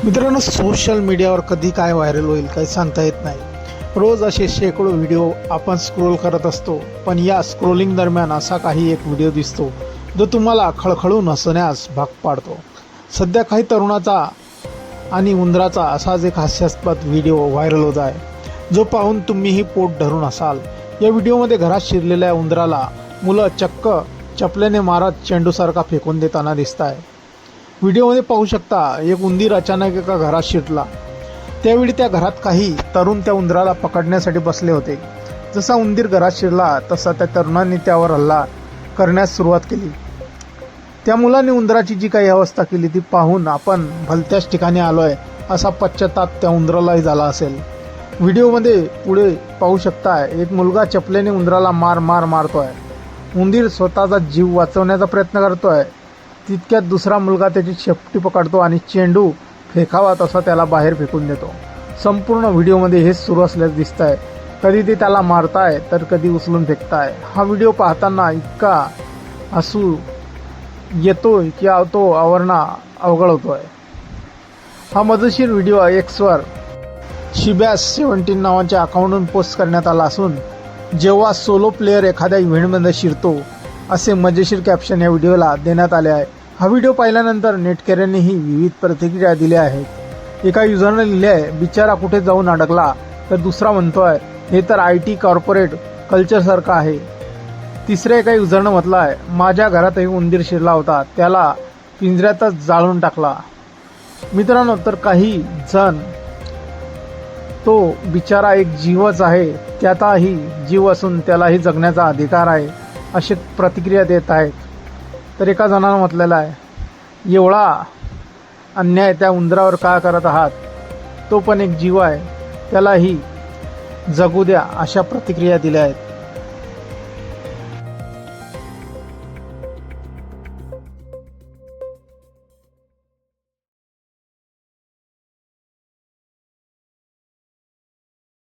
मित्रांनो, सोशल मीडियावर कधी काय व्हायरल होईल काही सांगता येत नाही. रोज असे शेकडो व्हिडिओ आपण स्क्रोल करत असतो, पण या स्क्रोलिंग दरम्यान असा काही एक व्हिडिओ दिसतो जो तुम्हाला खळखळून हसण्यास भाग पाडतो. सध्या काही तरुणाचा आणि उंदराचा असाच एक हास्यास्पद व्हिडिओ व्हायरल होत आहे, जो पाहून तुम्हीही पोट धरून असाल. या व्हिडिओमध्ये घरात शिरलेल्या उंदराला मुलं चक्क चपल्याने मारत चेंडूसारखा फेकून देताना दिसत आहे. व्हिडिओमध्ये पाहू शकता, एक उंदीर अचानक एका घरात शिरला. त्यावेळी त्या घरात काही तरुण त्या उंदराला पकडण्यासाठी बसले होते. जसा उंदीर घरात शिरला तसा त्या तरुणांनी त्यावर हल्ला करण्यास सुरुवात केली. त्या मुलाने उंदराची जी काही अवस्था केली ती पाहून आपण भलत्याच ठिकाणी आलोय असा पश्चाताप त्या उंदरालाही झाला असेल. व्हिडिओमध्ये पुढे पाहू शकता, एक मुलगा चपलेने उंदराला मारतोय. उंदीर स्वतःचा जीव वाचवण्याचा प्रयत्न करतोय. तितक्यात दुसरा मुलगा त्याची शेपटी पकडतो आणि चेंडू फेकावा तसा त्याला बाहेर फेकून देतो. संपूर्ण व्हिडिओमध्ये हेच सुरू असल्याचं दिसतंय. कधी ते त्याला मारताय तर कधी उचलून फेकताय. हा व्हिडिओ पाहताना इतका हसू येतोय की तो आवरणं अवघड होतोय. हा मजेशीर व्हिडिओ एक्सवर शिबॅस17 नावाच्या अकाउंटवरून पोस्ट करण्यात आला असून, जेव्हा सोलो प्लेयर एखाद्या इव्हेंटमध्ये शिरतो असे मजेशीर कॅप्शन या व्हिडिओला देण्यात आले आहे. हा व्हिडिओ पाहिल्यानंतर नेटकऱ्यांनीही विविध प्रतिक्रिया दिल्या आहेत. एका युजरने लिहिले आहे, बिचारा कुठे जाऊन अडकला. तर दुसरा म्हणतोय, हे तर IT कॉर्पोरेट कल्चरसारखं आहे. तिसऱ्या एका युजरनं म्हटलं आहे, माझ्या घरातही उंदीर शिरला होता, त्याला पिंजऱ्यातच जाळून टाकला. मित्रांनो, तर काही जण तो बिचारा एक जीवच आहे, त्याचाही जीव असून त्यालाही जगण्याचा अधिकार आहे अशी प्रतिक्रिया देत आहेत. तर एका जणानं म्हटलेलं आहे, एवढा अन्याय त्या उंदरावर का करत आहात, तो पण एक जीव आहे, त्यालाही जगू द्या अशा प्रतिक्रिया दिल्या आहेत.